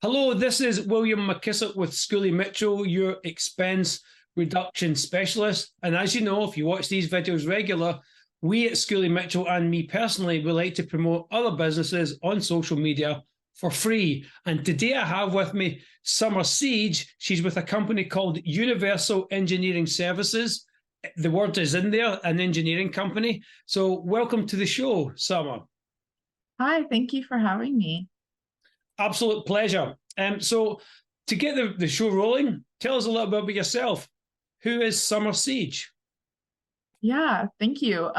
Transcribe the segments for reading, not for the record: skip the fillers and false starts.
Hello, this is William McKissock with Schooley Mitchell, your expense reduction specialist. And as you know, if you watch these videos regular, we at Schooley Mitchell and me personally, we like to promote other businesses on social media for free. And today I have with me Summer Seage. She's with a company called Universal Engineering Services. The word is in there, an engineering company. So welcome to the show, Summer. Hi, thank you for having me. Absolute pleasure. So to get the show rolling, tell us a little bit about yourself. Who is Summer Seage? Yeah, thank you.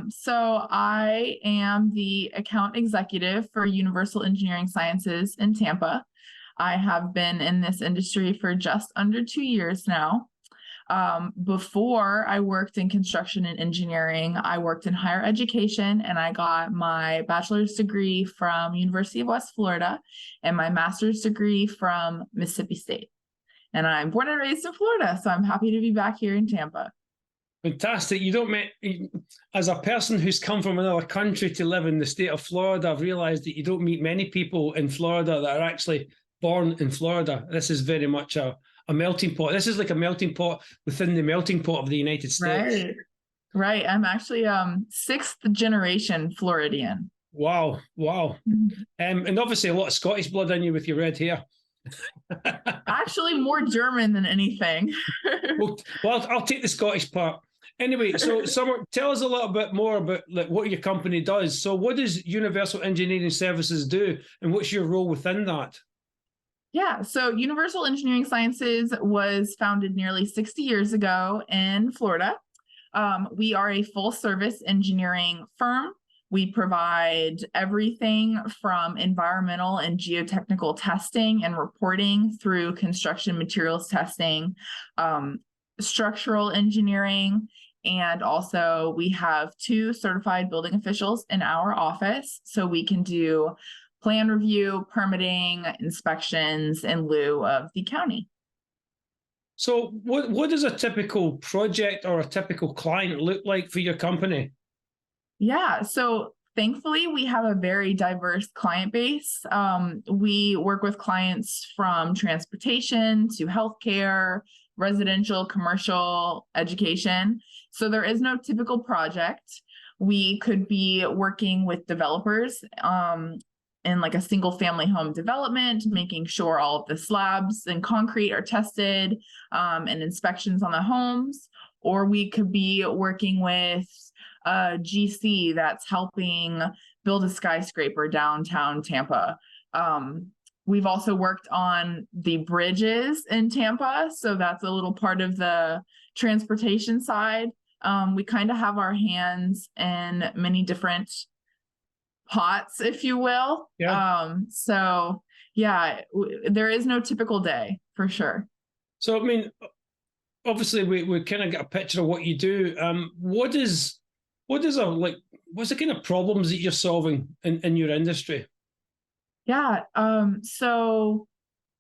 So I am the account executive for Universal Engineering Sciences in Tampa. I have been in this industry for just under 2 years now. Before I worked in construction and engineering, I worked in higher education, and I got my bachelor's degree from University of West Florida and my master's degree from Mississippi State. And I'm born and raised in Florida, so I'm happy to be back here in Tampa. Fantastic. You don't meet, as a person who's come from another country to live in the state of Florida, I've realized that you don't meet many people in Florida that are actually born in Florida. This is very much a melting pot. This is like a melting pot within the melting pot of the United States. Right. I'm actually sixth generation Floridian. Wow. And obviously a lot of Scottish blood in you with your red hair. Actually more German than anything. well, I'll take the Scottish part. Anyway, so Summer, tell us a little bit more about what your company does. So what does Universal Engineering Services do, and what's your role within that? Yeah, so Universal Engineering Sciences was founded nearly 60 years ago in Florida. We are a full-service engineering firm. We provide everything from environmental and geotechnical testing and reporting through construction materials testing, structural engineering, and also we have 2 certified building officials in our office, so we can do plan review, permitting, inspections in lieu of the county. So what does a typical project or a typical client look like for your company? Yeah, so thankfully we have a very diverse client base. We work with clients from transportation to healthcare, residential, commercial, education. So there is no typical project. We could be working with developers in like a single family home development, making sure all of the slabs and concrete are tested and inspections on the homes. Or we could be working with GC that's helping build a skyscraper downtown Tampa. We've also worked on the bridges in Tampa, so that's a little part of the transportation side. We kind of have our hands in many different pots, if you will. Yeah. So yeah, there is no typical day for sure. So, I mean, obviously we kind of get a picture of what you do. What's the kind of problems that you're solving in your industry? Yeah. So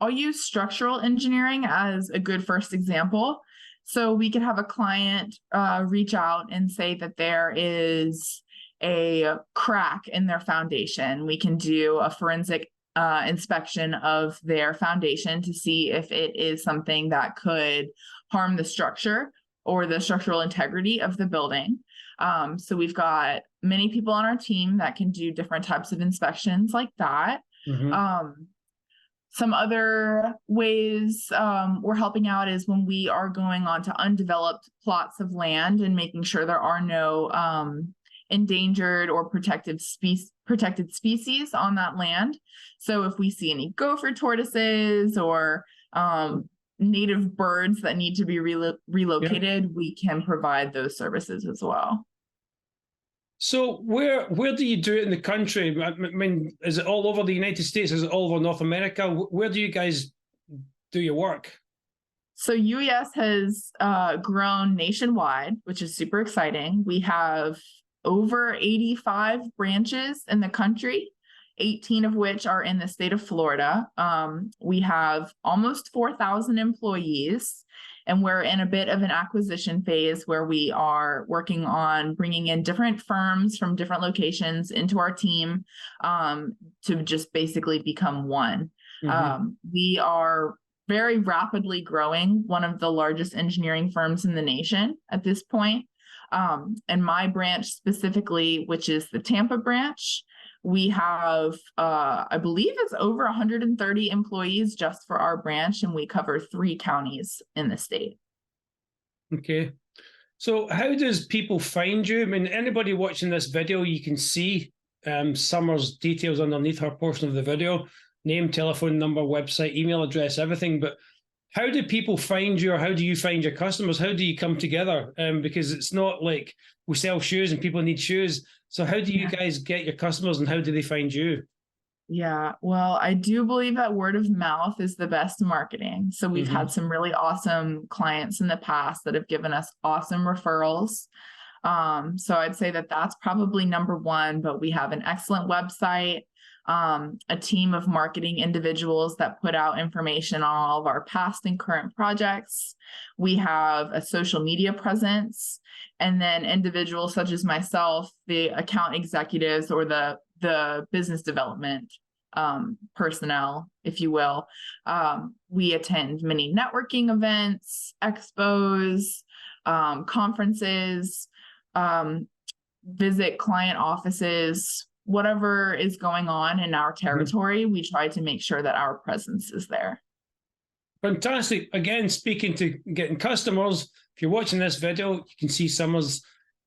I'll use structural engineering as a good first example. So we could have a client reach out and say that there is a crack in their foundation. We can do a forensic inspection of their foundation to see if it is something that could harm the structure or the structural integrity of the building. So we've got many people on our team that can do different types of inspections like that. Mm-hmm. Some other ways we're helping out is when we are going on to undeveloped plots of land and making sure there are no endangered or protected species on that land. So if we see any gopher tortoises or native birds that need to be relocated, we can provide those services as well. So where do you do it in the country? I mean, is it all over the United States? Is it all over North America? Where do you guys do your work? So UES has grown nationwide, which is super exciting. We have over 85 branches in the country, 18 of which are in the state of Florida. We have almost 4,000 employees, and we're in a bit of an acquisition phase where we are working on bringing in different firms from different locations into our team to just basically become one. We are very rapidly growing, one of the largest engineering firms in the nation at this point. And my branch specifically, which is the Tampa branch, we have, I believe it's over 130 employees just for our branch, and we cover 3 counties in the state. Okay. So how does people find you? I mean, anybody watching this video, you can see Summer's details underneath her portion of the video: name, telephone number, website, email address, everything. But how do people find you, or how do you find your customers? How do you come together? Because it's not like we sell shoes and people need shoes. So how do you guys get your customers, and how do they find you? Yeah, well, I do believe that word of mouth is the best marketing. So we've had some really awesome clients in the past that have given us awesome referrals. So I'd say that that's probably number one, but we have an excellent website, a team of marketing individuals that put out information on all of our past and current projects. We have a social media presence, and then individuals such as myself, the account executives or the business development personnel, if you will. We attend many networking events, expos, conferences, visit client offices, whatever is going on in our territory. We try to make sure that our presence is there. Fantastic. Again, speaking to getting customers, if you're watching this video, you can see Summer's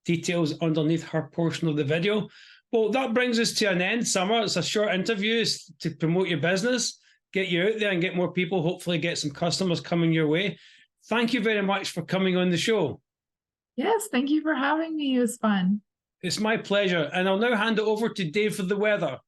details underneath her portion of the video. Well, that brings us to an end, Summer. It's a short interview to promote your business, get you out there and get more people, hopefully get some customers coming your way. Thank you very much for coming on the show. Yes, thank you for having me. It was fun. It's my pleasure. And I'll now hand it over to Dave for the weather.